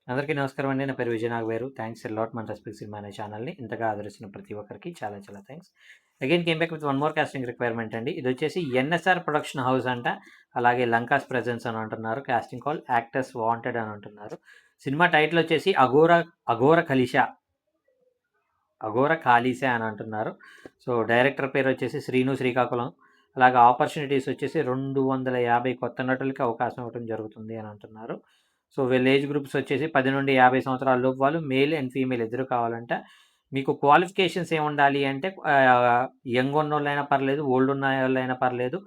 అందరికీ నమస్కారం అండి. నా పేరు Vijay Nagaveru. Thanks a lot మన రెస్పెక్ట్ సినిమా అనే ఛానల్‌ని ఇంతగా ఆదరిస్తున్న ప్రతి ఒక్కరికి చాలా చాలా thanks. Again came back with one more casting requirement అండి. ఇదొచ్చేసి ఎన్ఎస్ఆర్ ప్రొడక్షన్ హౌస్ అంట. అలాగే లంకాస్ ప్రెజెన్స్ అని అంటున్నారు. కాస్టింగ్ కాల్ యాక్టర్స్ వాంటెడ్ అని అంటున్నారు. సినిమా టైటిల్ వచ్చేసి అఘోర ఖలీషా అని అంటున్నారు. సో డైరెక్టర్ పేరు వచ్చేసి శ్రీకాకుళం. అలాగే ఆపర్చునిటీస్ వచ్చేసి 250 కొత్త నటులకి అవకాశం ఇవ్వడం జరుగుతుంది అని అంటున్నారు. సో వీళ్ళ ఏజ్ గ్రూప్స్ వచ్చేసి 10 నుండి 50 సంవత్సరాల లోపు వాళ్ళు మేల్ అండ్ ఫీమేల్ ఇద్దరు కావాలంట. మీకు క్వాలిఫికేషన్స్ ఏముండాలి అంటే యంగ్ ఉన్నోళ్ళైనా పర్లేదు, ఓల్డ్ ఉన్న వాళ్ళైనా పర్లేదు,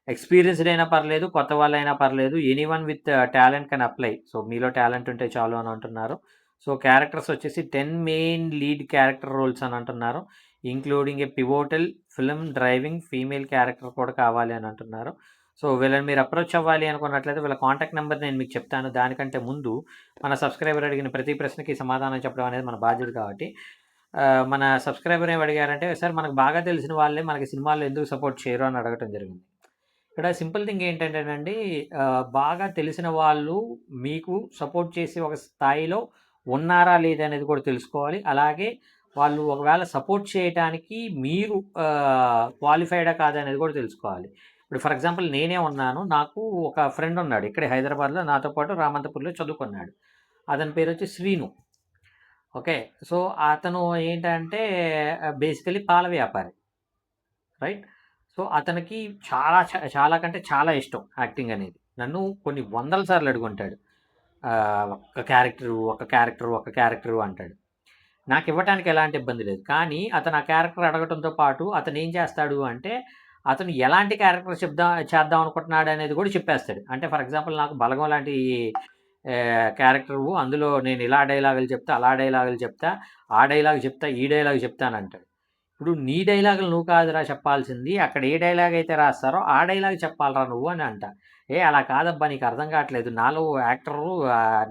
ఎక్స్పీరియన్స్డ్ అయినా పర్లేదు, కొత్త వాళ్ళైనా పర్లేదు, anyone with talent can apply. So మీలో టాలెంట్ ఉంటే చాలు అని అంటున్నారు. సో క్యారెక్టర్స్ వచ్చేసి 10 మెయిన్ లీడ్ క్యారెక్టర్ రోల్స్ అని అంటున్నారు. Including a pivotal film driving female character కూడా కావాలి అని అంటున్నారు. సో వీళ్ళని మీరు అప్రోచ్ అవ్వాలి అనుకున్నట్లయితే వీళ్ళ కాంటాక్ట్ నెంబర్ నేను మీకు చెప్తాను. దానికంటే ముందు మన సబ్స్క్రైబర్ అడిగిన ప్రతి ప్రశ్నకి సమాధానం చెప్పడం అనేది మన బాధ్యత కాబట్టి మన సబ్స్క్రైబర్ ఏమి అడిగారంటే, సార్ మనకు బాగా తెలిసిన వాళ్ళే మనకి సినిమాల్లో ఎందుకు సపోర్ట్ చేయరు అని అడగటం జరిగింది. ఇక్కడ సింపుల్ థింగ్ ఏంటంటేనండి, బాగా తెలిసిన వాళ్ళు మీకు సపోర్ట్ చేసే ఒక స్థాయిలో ఉన్నారా లేదా అనేది కూడా తెలుసుకోవాలి. అలాగే వాళ్ళు ఒకవేళ సపోర్ట్ చేయటానికి మీరు క్వాలిఫైడా కాదా అనేది కూడా తెలుసుకోవాలి. ఇప్పుడు ఫర్ ఎగ్జాంపుల్ నేనే ఉన్నాను. నాకు ఒక ఫ్రెండ్ ఉన్నాడు. ఇక్కడే హైదరాబాద్‌లో నాతో పాటు రామంతపూర్‌లో చదువుకున్నాడు. అతని పేరు వచ్చి శ్రీను. ఓకే. సో అతను ఏంటంటే బేసికలీ పాల వ్యాపారి. రైట్. సో అతనికి చాలా కంటే చాలా ఇష్టం యాక్టింగ్ అనేది. నన్ను కొన్ని వందల సార్లు అడుగుంటాడు. ఒక క్యారెక్టరు అంటాడు. నాకు ఇవ్వటానికి ఎలాంటి ఇబ్బంది లేదు. కానీ అతను ఆ క్యారెక్టర్ అడగటంతో పాటు అతను ఏం చేస్తాడు అంటే, అతను ఎలాంటి క్యారెక్టర్ చేద్దాం అనుకుంటున్నాడు అనేది కూడా చెప్పేస్తాడు. అంటే ఫర్ ఎగ్జాంపుల్ నాకు 'బలగం' లాంటి క్యారెక్టరు, అందులో నేను ఇలా డైలాగులు చెప్తా, అలా డైలాగులు చెప్తా, ఆ డైలాగ్ చెప్తా, ఈ డైలాగ్ చెప్తానంటాడు. ఇప్పుడు నీ డైలాగులు నువ్వు కాదురా చెప్పాల్సింది. అక్కడ ఏ డైలాగ్ అయితే రాస్తారో ఆ డైలాగ్ చెప్పాలిరా నువ్వు అని అంట. అలా కాదబ్బా నీకు అర్థం కావట్లేదు. నాలో యాక్టరు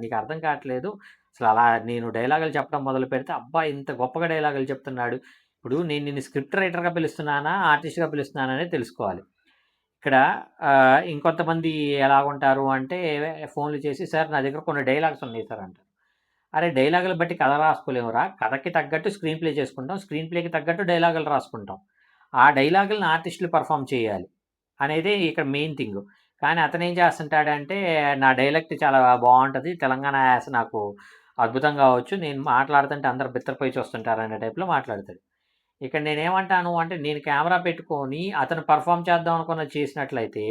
నీకు అర్థం కావట్లేదు. అసలు అలా నేను డైలాగులు చెప్పడం మొదలుపెడితే అబ్బా! ఇంత గొప్పగా డైలాగులు చెప్తున్నాడు. ఇప్పుడు నేను నిన్ను స్క్రిప్ట్ రైటర్‌గా పిలుస్తున్నానా? ఆర్టిస్ట్‌గా పిలుస్తున్నానా అనేది తెలుసుకోవాలి. ఇక్కడ ఇంకొంతమంది ఎలాగుంటారు అంటే ఫోన్‌లు చేసి సార్ నా దగ్గర కొన్ని డైలాగ్స్ ఉన్నాయి సార్ అంటారు. అరే! డైలాగులు బట్టి కథ రాసుకోలేమురా. కథకి తగ్గట్టు స్క్రీన్ ప్లే చేసుకుంటాం. స్క్రీన్ ప్లేకి తగ్గట్టు డైలాగులు రాసుకుంటాం. ఆ డైలాగులను ఆర్టిస్టులు పెర్ఫార్మ్ చేయాలి అనేదే ఇక్కడ మెయిన్ థింగు. కానీ అతనేం చేస్తుంటాడంటే, నా డైలెక్ట్ చాలా బావుంటది. తెలంగాణ యాస నాకు అద్భుతంగా వచ్చు. నేను మాట్లాడుతుంటే అందరూ బిత్తరపోయి చూస్తుంటారు అనే టైప్‌లో మాట్లాడతాడు. ఇక్కడ నేనేమంటాను అంటే, నేను కెమెరా పెట్టుకొని అతను పెర్ఫార్మ్ చేద్దాం అనుకున్నది చేసినట్లయితే,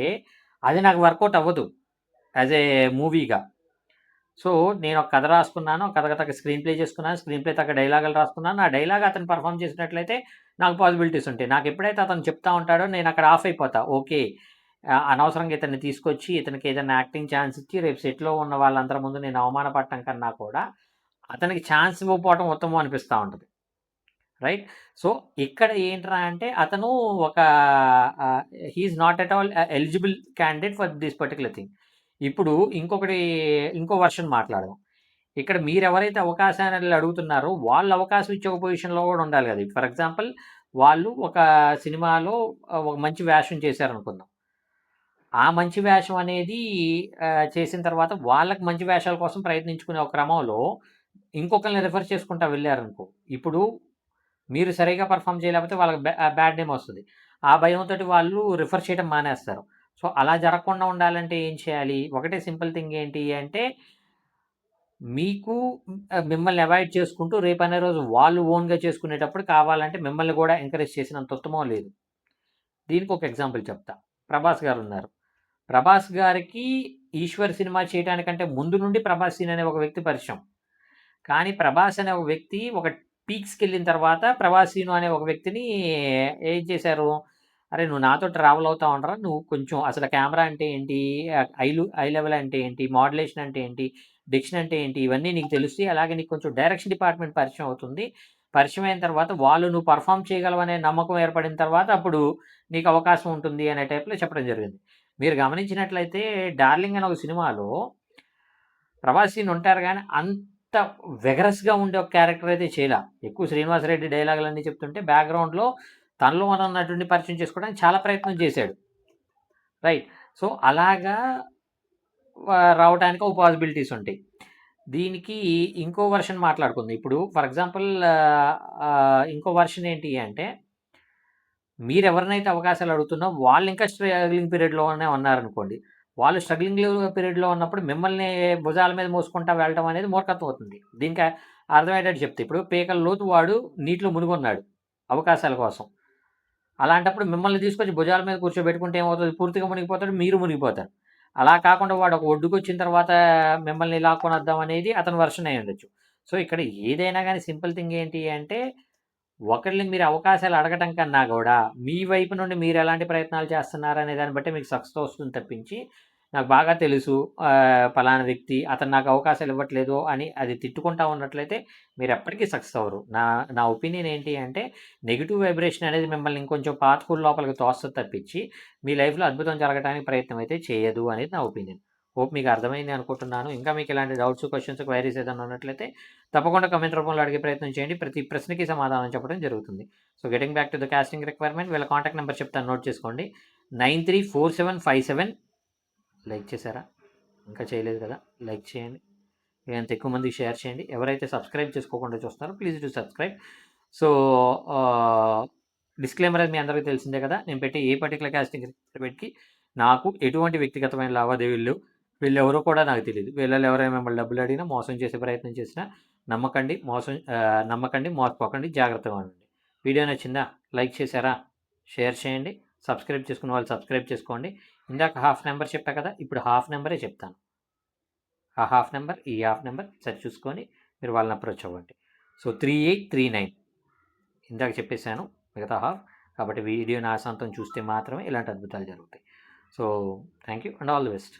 అది నాకు వర్కౌట్ అవ్వదు యాస్ ఏ మూవీగా. సో, నేనొక కథ రాసుకున్నాను. కథకు తగ్గ స్క్రీన్ ప్లే చేసుకున్నాను. స్క్రీన్ ప్లే తగ్గ డైలాగులు రాసుకున్నాను. ఆ డైలాగ్ అతను పెర్ఫార్మ్ చేసినట్లయితే నాకు పాసిబిలిటీస్ ఉంటాయి. నాకెప్పుడైతే అతను చెప్తా ఉంటాడో నేనక్కడ ఆఫ్ అయిపోతా. ఓకే. అనవసరంగా ఇతన్ని తీసుకొచ్చి ఇతనికి ఏదైనా యాక్టింగ్ ఛాన్స్ ఇచ్చి రేపు సెట్‌లో ఉన్న వాళ్ళందరి ముందు నేను అవమానపడటం కన్నా కూడా అతనికి ఛాన్స్ ఇవ్వకపోవడం ఉత్తమం అనిపిస్తా ఉంటది. రైట్. సో ఇక్కడ ఏంట్రా అంటే అతను ఒక he is not at all eligible candidate for this particular thing. ఇప్పుడు ఇంకో వెర్షన్ మాట్లాడదాం. ఇక్కడ మీరెవరైతే అవకాశాన్ని అడుగుతున్నారో వాళ్ళు అవకాశం ఇచ్చే ఒక పొజిషన్‌లో కూడా ఉండాలి కదా! ఫర్ ఎగ్జాంపుల్ వాళ్ళు ఒక సినిమాలో ఒక మంచి వేషం చేశారనుకుందాం. ఆ మంచి వేషం అనేది చేసిన తర్వాత వాళ్ళకి మంచి వేషాల కోసం ప్రయత్నించుకునే ఒక క్రమంలో ఇంకొకళ్ళని రిఫర్ చేసుకుంటా వెళ్లారనుకో. ఇప్పుడు మీరు సరిగ్గా పెర్ఫార్మ్ చేయలేకపోతే వాళ్ళకి బ్యాడ్ నేమ్ వస్తది. ఆ భయంతోటి వాళ్ళు రిఫర్ చేయడం మానేస్తారు. సో, అలా జరగకుండా ఉండాలంటే ఏం చేయాలి? ఒకటే సింపుల్ థింగ్ ఏంటి అంటే మీకు మిమ్మల్ని అవాయిడ్ చేసుకుంటూ రేపనే రోజు వాళ్ళు ఓన్‌గా చేసుకునేటప్పుడు కావాలంటే మిమ్మల్ని కూడా ఎంకరేజ్ చేసినంత ఉత్తమం లేదు. దీనికొక ఎగ్జాంపుల్ చెప్తా. 'ప్రభాస్' గారున్నారు. 'ప్రభాస్' గారికి 'ఈశ్వర్' సినిమా చేయటానికంటే ముందు నుండి 'ప్రభాస్ సీన్' అనే ఒక వ్యక్తి పరిచయం. కానీ 'ప్రభాస్' అనే ఒక వ్యక్తి ఒక పీక్స్‌కెళ్ళిన తర్వాత 'ప్రభాస్ సీను' అనే ఒక వ్యక్తిని ఏం చేశారు? "అరే! నువ్వు నాతో ట్రావెల్ అవుతా ఉండరా? నువ్వు కొంచెం అసలు కెమెరా అంటే ఏంటి? ఐ లెవెల్ అంటే ఏంటి? మోడ్యులేషన్ అంటే ఏంటి? డిక్షన్ అంటే ఏంటి? ఇవన్నీ నీకు తెలుస్తాయి. అలాగే నీకు కొంచెం డైరెక్షన్ డిపార్ట్‌మెంట్ పరిచయం అవుతుంది. పరిచయం అయిన తర్వాత వాళ్ళు నువ్వు పెర్ఫార్మ్ చేయగలవనే నమ్మకం ఏర్పడిన తర్వాత అప్పుడు నీకు అవకాశం ఉంటుంది" అనే టైప్‌లో చెప్పడం జరిగింది. మీరు గమనించినట్లయితే 'డార్లింగ్' అనే ఒక సినిమాలో 'ప్రభాస్' సీన్ ఉంటారు గానీ అంత వెగరస్‌గా ఉండే ఒక క్యారెక్టర్ అయితే చేయలా. ఎక్కువ 'శ్రీనివాసరెడ్డి' డైలాగులన్నీ చెప్తుంటే బ్యాక్‌గ్రౌండ్‌లో తనలో ఉన్న నటుడిని పరిచయం చేసుకోవడానికి చాలా ప్రయత్నం చేశాడు. రైట్. సో, అలాగా రావటానికి ఒక పాసిబిలిటీస్ ఉంటాయి. దీనికి ఇంకో వెర్షన్ మాట్లాడుకుందాం. ఇప్పుడు ఫర్ ఎగ్జాంపుల్ ఇంకో వెర్షన్ ఏంటి అంటే, మీరెవరినైతే అవకాశాలు అడుగుతున్నారో వాళ్ళు ఇంకా స్ట్రగ్లింగ్ పీరియడ్‌లోనే ఉన్నారనుకోండి. వాళ్ళు స్ట్రగ్లింగ్ పీరియడ్‌లో ఉన్నప్పుడు మిమ్మల్ని భుజాల మీద మోసుకుంటా వెళ్ళటం అనేది మూర్ఖత్వం అవుతుంది. దీనికి అర్థమయ్యేటట్టు చెప్తే, ఇప్పుడు పీకల లోతు వాడు నీటిలో మునిగున్నాడు అవకాశాల కోసం. అలాంటప్పుడు మిమ్మల్ని తీసుకొచ్చి భుజాల మీద కూర్చోబెట్టుకుంటే ఏమవుతది? పూర్తిగా మునిగిపోతాడు, మీరు మునిగిపోతారు. అలా కాకుండా వాడు ఒక ఒడ్డుకొచ్చిన తర్వాత మిమ్మల్ని లాక్కొనొద్దాం అనేది అతని వెర్షన్ అయ్యుండొచ్చు. సో, ఇక్కడ ఏదైనా గాని సింపుల్ థింగ్ ఏంటి అంటే, ఒకళ్ళని మీరు అవకాశాలు అడగటం కన్నా గూడా, మీ వైపు నుండి మీరెలాంటి ప్రయత్నాలు చేస్తున్నారనే దాన్ని బట్టి మీకు సక్సెస్ వస్తుంది తప్పించి, నాకు బాగా తెలుసు పలానా వ్యక్తి అతను నాకు అవకాశాలు ఇవ్వట్లేదు అని అది తిట్టుకుంటా ఉన్నట్లయితే మీరెప్పటికీ సక్సెస్ అవ్వరు. నా నా ఒపీనియన్ ఏంటి అంటే, నెగెటివ్ వైబ్రేషన్ అనేది మిమ్మల్ని ఇంకొంచెం పాతకుల లోపలికి తోస్తది తప్పించి, మీ లైఫ్‌లో అద్భుతం జరగటానికి ప్రయత్నం అయితే చేయదు అనేది నా ఒపీనియన్. హోప్ మీకు అర్థమైంది అనుకుంటున్నాను. ఇంకా మీకు ఇలాంటి డౌట్స్, క్వెషన్స్, క్వైరీస్ ఏదైనా ఉన్నట్లయితే తప్పకుండా కామెంట్ రూపంలో అడిగే ప్రయత్నం చేయండి. ప్రతి ప్రశ్నకి సమాధానం చెప్పడం జరుగుతుంది. So, getting back to the casting requirement వీళ్ళ కాంటాక్ట్ నెంబర్ చెప్తాను, నోట్ చేసుకోండి. 934757 లైక్ చేశారా? ఇంకా చేయలేదు కదా! లైక్ చేయండి. ఎంత ఎక్కువ మందికి షేర్ చేయండి. ఎవరైతే సబ్స్క్రైబ్ చేసుకోకుండా చూస్తున్నారో please do subscribe. So, disclaimer అది మీ అందరికీ తెలిసిందే కదా! నేను పెట్టే ఏ పర్టిక్యులర్ కాస్టింగ్ రిక్వైర్మెంట్‌కి నాకు ఎటువంటి వ్యక్తిగతమైన లావాదేవీలు వీళ్ళెవరో కూడా నాకు తెలీదు. వీళ్ళలో ఎవరైనా మిమ్మల్ని డబ్బులు అడిగినా, మోసం చేసే ప్రయత్నం చేసినా నమ్మకండి, మోసపోకండి, జాగ్రత్తగా ఉండండి. వీడియో నచ్చిందా? లైక్ చేశారా? షేర్ చేయండి. సబ్స్క్రైబ్ చేసుకున్న వాళ్ళు సబ్స్క్రైబ్ చేసుకోండి. ఇందాక హాఫ్ నెంబర్ చెప్పా కదా! ఇప్పుడు హాఫ్ నెంబరే చెప్తాను. ఆ హాఫ్ నెంబర్, ఈ హాఫ్ నెంబర్ సరి చూసుకొని మీరు వాళ్ళని అప్రోచ్ అవ్వండి. సో, 3839 ఇందాక చెప్పేసాను మిగతా హాఫ్. కాబట్టి వీడియోని ఆశాంతం చూస్తే మాత్రమే ఇలాంటి అద్భుతాలు జరుగుతాయి. So, thank you and all the best.